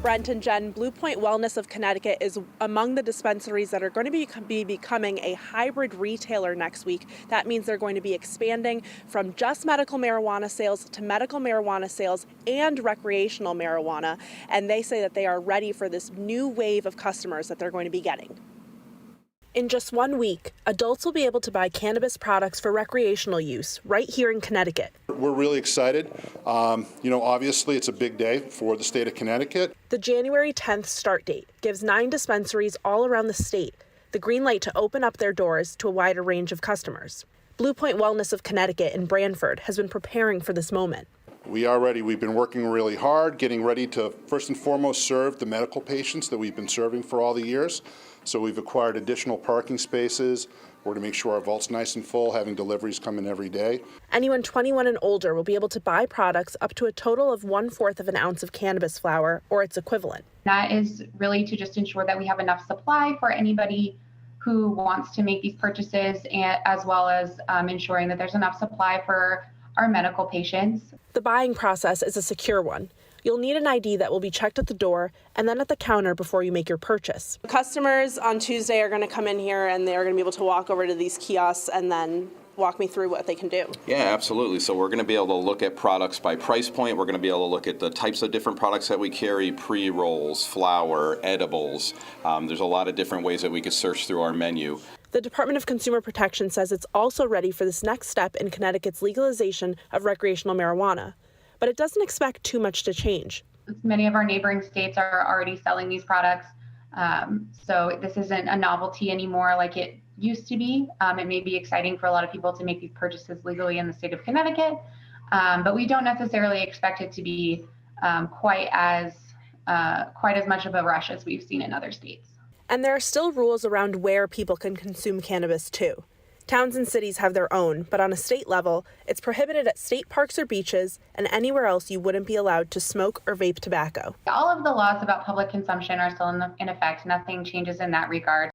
Brent and Jen, Blue Point Wellness of Connecticut is among the dispensaries that are going to be becoming a hybrid retailer next week. That means they're going to be expanding from just medical marijuana sales to medical marijuana sales and recreational marijuana. And they say that they are ready for this new wave of customers that they're going to be getting. In just 1 week, adults will be able to buy cannabis products for recreational use right here in Connecticut. We're really excited. Obviously it's a big day for the state of Connecticut. The January 10th start date gives 9 dispensaries all around the state the green light to open up their doors to a wider range of customers. Blue Point Wellness of Connecticut in Branford has been preparing for this moment. We are ready. We've been working really hard, getting ready to first and foremost serve the medical patients that we've been serving for all the years. So we've acquired additional parking spaces. We're to make sure our vault's nice and full, having deliveries come in every day. Anyone 21 and older will be able to buy products up to a total of 1/4 of an ounce of cannabis flower or its equivalent. That is really to just ensure that we have enough supply for anybody who wants to make these purchases, and as well as ensuring that there's enough supply for our medical patients. The buying process is a secure one. You'll need an ID that will be checked at the door and then at the counter before you make your purchase. Customers on Tuesday are going to come in here and they're going to be able to walk over to these kiosks and then walk me through what they can do. Yeah, absolutely. So we're going to be able to look at products by price point. We're going to be able to look at the types of different products that we carry, pre-rolls, flour, edibles. There's a lot of different ways that we could search through our menu. The Department of Consumer Protection says it's also ready for this next step in Connecticut's legalization of recreational marijuana. But it doesn't expect too much to change. Many of our neighboring states are already selling these products. So this isn't a novelty anymore like it used to be. It may be exciting for a lot of people to make these purchases legally in the state of Connecticut, but we don't necessarily expect it to be quite as much of a rush as we've seen in other states. And there are still rules around where people can consume cannabis too. Towns and cities have their own, but on a state level, it's prohibited at state parks or beaches and anywhere else you wouldn't be allowed to smoke or vape tobacco. All of the laws about public consumption are still in effect. Nothing changes in that regard.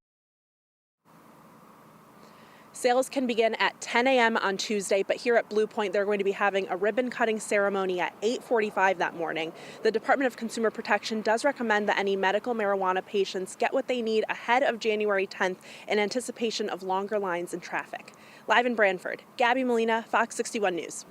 Sales can begin at 10 a.m. on Tuesday, but here at Blue Point, they're going to be having a ribbon-cutting ceremony at 8:45 that morning. The Department of Consumer Protection does recommend that any medical marijuana patients get what they need ahead of January 10th in anticipation of longer lines and traffic. Live in Branford, Gabby Molina, Fox 61 News.